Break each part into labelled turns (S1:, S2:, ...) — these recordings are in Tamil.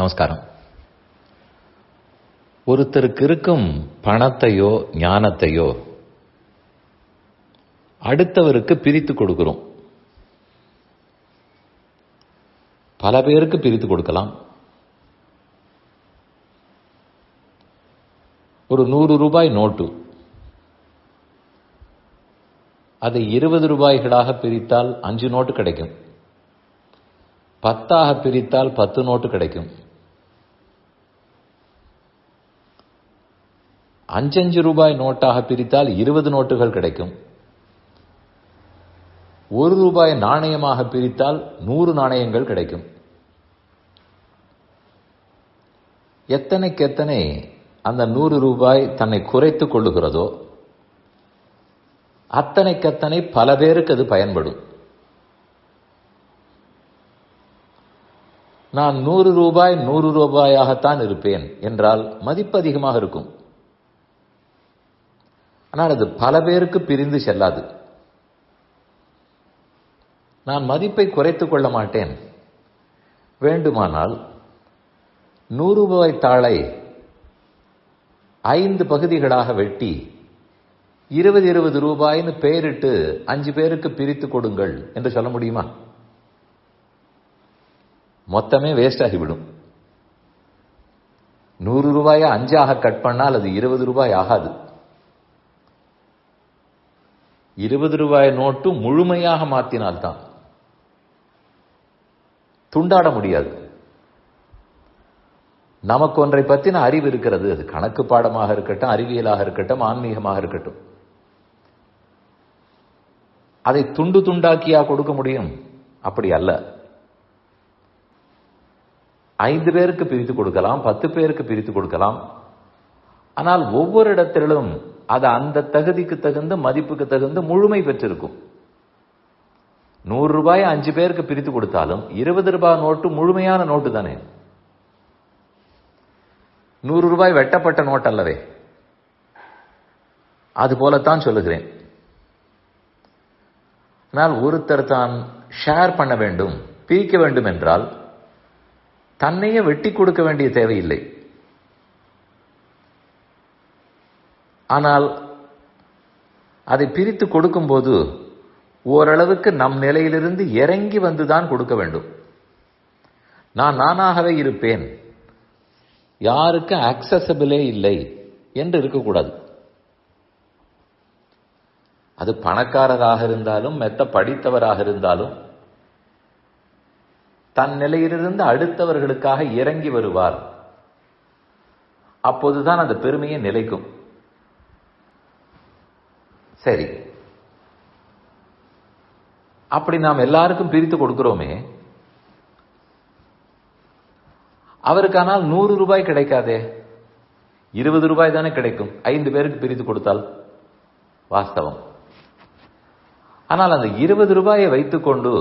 S1: நமஸ்காரம். ஒருத்தருக்கு இருக்கும் பணத்தையோ ஞானத்தையோ அடுத்தவருக்கு பிரித்து கொடுக்கிறோம். பல பேருக்கு பிரித்து கொடுக்கலாம். ஒரு 100 ரூபாய் நோட்டு, அதை 20 ரூபாய்களாக பிரித்தால் 5 நோட்டு கிடைக்கும். 10ஆக பிரித்தால் 10 நோட்டு கிடைக்கும். 5 ரூபாய் நோட்டாக பிரித்தால் 20 நோட்டுகள் கிடைக்கும். 1 ரூபாய் நாணயமாக பிரித்தால் 100 நாணயங்கள் கிடைக்கும். எத்தனைக்கெத்தனை அந்த 100 ரூபாய் தன்னை குறைத்துக் கொள்ளுகிறதோ அத்தனைக்கத்தனை பல பேருக்கு அது பயன்படும். நான் 100 ரூபாய் 100 ரூபாயாகத்தான் இருப்பேன் என்றால் மதிப்பு அதிகமாக இருக்கும். ஆனால் அது பல பேருக்கு பிரிந்து செல்லாது. நான் மதிப்பை குறைத்துக் கொள்ள மாட்டேன். வேண்டுமானால் 100 ரூபாய் தாளை 5 பகுதிகளாக வெட்டி 20 ரூபாய்னு பெயரிட்டு 5 பேருக்கு பிரித்து கொடுங்கள் என்று சொல்ல முடியுமா? மொத்தமே வேஸ்ட் ஆகிவிடும். 100 ரூபாயை 5ஆக கட் பண்ணால் அது 20 ரூபாய் ஆகாது. 20 ரூபாய் நோட்டு முழுமையாக மாற்றினால்தான். துண்டாட முடியாது. நமக்கு ஒன்றை பற்றின அறிவு இருக்கிறது. அது கணக்கு பாடமாக இருக்கட்டும், அறிவியலாக இருக்கட்டும், ஆன்மீகமாக இருக்கட்டும். அதை துண்டு துண்டாக்கியா கொடுக்க முடியும்? அப்படி அல்ல. 5 பேருக்கு பிரித்து கொடுக்கலாம், 10 பேருக்கு பிரித்து கொடுக்கலாம். ஆனால் ஒவ்வொரு இடத்திலும் அது அந்த தகுதிக்கு தகுந்த, மதிப்புக்கு தகுந்த முழுமை பெற்றிருக்கும். 100 ரூபாய் 5 பேருக்கு பிரித்து கொடுத்தாலும் 20 ரூபாய் நோட்டு முழுமையான நோட்டு தானே. 100 ரூபாய் வெட்டப்பட்ட நோட்டு அல்லவே. அது போலத்தான் சொல்லுகிறேன். ஆனால் ஒருத்தர் தான் ஷேர் பண்ண வேண்டும், பிரிக்க வேண்டும் என்றால் தன்னையே வெட்டி கொடுக்க வேண்டிய தேவையில்லை. ஆனால் அதை பிரித்து கொடுக்கும்போது ஓரளவுக்கு நம் நிலையிலிருந்து இறங்கி வந்துதான் கொடுக்க வேண்டும். நானாகவே இருப்பேன், யாருக்கு ஆக்சசபிளே இல்லை என்று இருக்கக்கூடாது. அது பணக்காரராக இருந்தாலும் மெத்த படித்தவராக இருந்தாலும் தன் நிலையிலிருந்து அடுத்தவர்களுக்காக இறங்கி வருவார். அப்போதுதான் அந்த பெருமையை நிலைக்கும். சரி, அப்படி நாம் எல்லாருக்கும் பிரித்து கொடுக்கிறோமே, அவருக்கானால் 100 ரூபாய் கிடைக்காதே, 20 ரூபாய் தானே கிடைக்கும் 5 பேருக்கு பிரித்து கொடுத்தால். வாஸ்தவம். ஆனால் அந்த 20 ரூபாயை வைத்துக்கொண்டு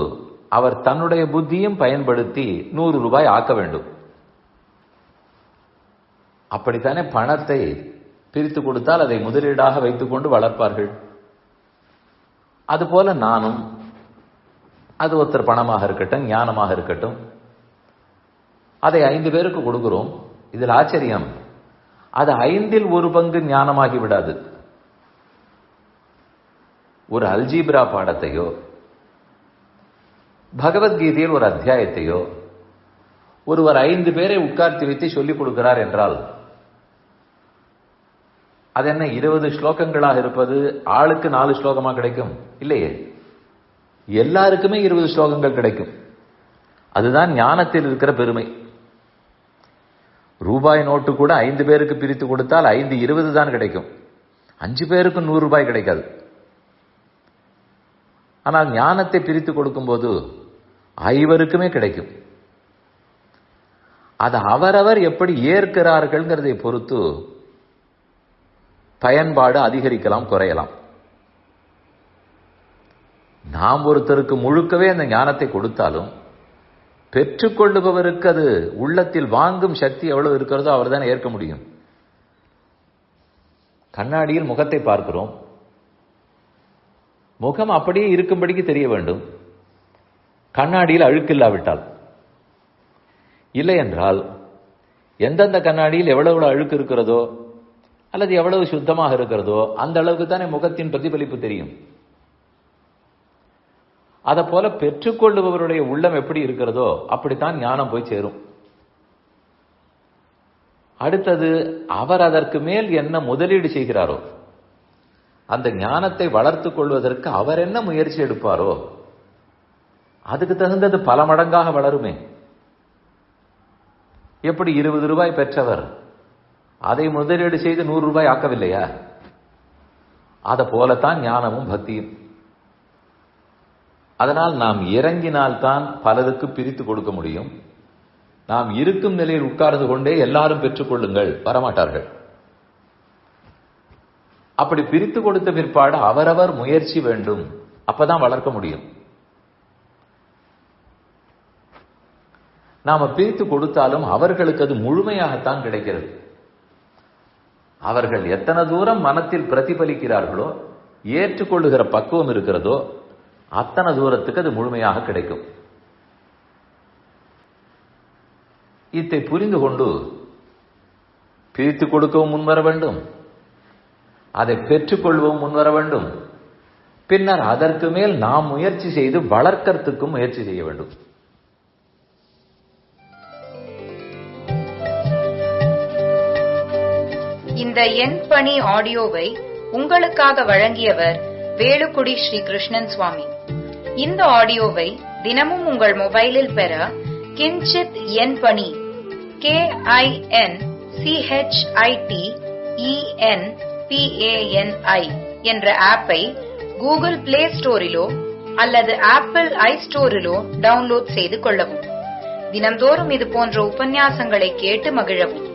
S1: அவர் தன்னுடைய புத்தியும் பயன்படுத்தி 100 ரூபாய் ஆக்க வேண்டும். அப்படித்தானே பணத்தை பிரித்து கொடுத்தால் அதை முதலீடாக வைத்துக்கொண்டு வளர்ப்பார்கள். அதுபோல நானும், அது ஒருத்தர் பணமாக இருக்கட்டும், ஞானமாக இருக்கட்டும், அதை 5 பேருக்கு கொடுக்கிறோம். இதில் ஆச்சரியம், அது 5இல் 1 பங்கு ஞானமாகி விடாது. ஒரு அல்ஜீப்ரா பாடத்தையோ பகவத்கீதையில் ஒரு அத்தியாயத்தையோ ஒருவர் 5 பேரை உட்கார்த்தி வைத்து சொல்லிக் கொடுக்கிறார் என்றால் அது என்ன 20 ஸ்லோகங்களாக இருப்பது? ஆளுக்கு 4 ஸ்லோகமா கிடைக்கும்? இல்லையே, எல்லாருக்குமே 20 ஸ்லோகங்கள் கிடைக்கும். அதுதான் ஞானத்தில் இருக்கிற பெருமை. ரூபாய் நோட்டு கூட 5 பேருக்கு பிரித்து கொடுத்தால் 5 20 தான் கிடைக்கும். 5 பேருக்கு 100 ரூபாய் கிடைக்காது. ஆனால் ஞானத்தை பிரித்து கொடுக்கும்போது 5 கிடைக்கும். அது அவரவர் எப்படி ஏற்கிறார்கள்ங்கிறதை பொறுத்து பயன்பாடு அதிகரிக்கலாம், குறையலாம். நாம் ஒருத்தருக்கு முழுக்கவே அந்த ஞானத்தை கொடுத்தாலும் பெற்றுக்கொள்ளுபவருக்கு அது உள்ளத்தில் வாங்கும் சக்தி எவ்வளவு இருக்கிறதோ அவர் தான் ஏற்க முடியும். கண்ணாடியில் முகத்தை பார்க்கிறோம். முகம் அப்படியே இருக்கும்படிக்கு தெரிய வேண்டும். கண்ணாடியில் அழுக்கில்லாவிட்டால், இல்லை என்றால் எந்தெந்த கண்ணாடியில் எவ்வளவு அழுக்கு இருக்கிறதோ அல்லது எவ்வளவு சுத்தமாக இருக்கிறதோ அந்த அளவுக்கு தானே முகத்தின் பிரதிபலிப்பு தெரியும். அதை போல பெற்றுக்கொள்ளுபவருடைய உள்ளம் எப்படி இருக்கிறதோ அப்படித்தான் ஞானம் போய் சேரும். அடுத்தது, அவர் அதற்கு மேல் என்ன முதலீடு செய்கிறாரோ, அந்த ஞானத்தை வளர்த்துக் கொள்வதற்கு அவர் என்ன முயற்சி எடுப்பாரோ அதுக்கு தகுந்தது பல மடங்காக வளருமே. எப்படி 20 ரூபாய் பெற்றவர் அதை முதலீடு செய்து 100 ரூபாய் ஆக்கவில்லையா? அதை போலத்தான் ஞானமும் பக்தியும். அதனால் நாம் இறங்கினால்தான் பலருக்கு பிரித்து கொடுக்க முடியும். நாம் இருக்கும் நிலையில் உட்கார்ந்து கொண்டே எல்லாரும் பெற்றுக் கொள்ளுங்கள் வரமாட்டார்கள். அப்படி பிரித்து கொடுத்த பிற்பாடு அவரவர் முயற்சி வேண்டும், அப்பதான் வளர்க்க முடியும். நாம பிரித்து கொடுத்தாலும் அவர்களுக்கு அது முழுமையாகத்தான் கிடைக்கிறது. அவர்கள் எத்தனை தூரம் மனத்தில் பிரதிபலிக்கிறார்களோ, ஏற்றுக்கொள்ளுகிற பக்குவம் இருக்கிறதோ அத்தனை தூரத்துக்கு அது முழுமையாக கிடைக்கும். இதை புரிந்து கொண்டு பிரித்துக் கொடுக்கவும் முன்வர வேண்டும், அதை பெற்றுக்கொள்வோம் முன்வர வேண்டும். பின்னர் அதற்கு மேல் நாம் முயற்சி செய்து வளர்க்கறதுக்கும் முயற்சி செய்ய வேண்டும்.
S2: இந்த என் பணி ஆடியோவை உங்களுக்காக வழங்கியவர் வேலுக்குடி ஸ்ரீ கிருஷ்ணன் சுவாமி. இந்த ஆடியோவை தினமும் உங்கள் மொபைலில் பெற கிஞ்சித் என் பணி KINCHITENPANI என்ற ஆப்பை கூகுள் பிளே ஸ்டோரிலோ அல்லது ஆப்பிள் ஐ ஸ்டோரிலோ டவுன்லோட் செய்து கொள்ளவும். தினம்தோறும் இது போன்ற உபன்யாசங்களை கேட்டு மகிழவும்.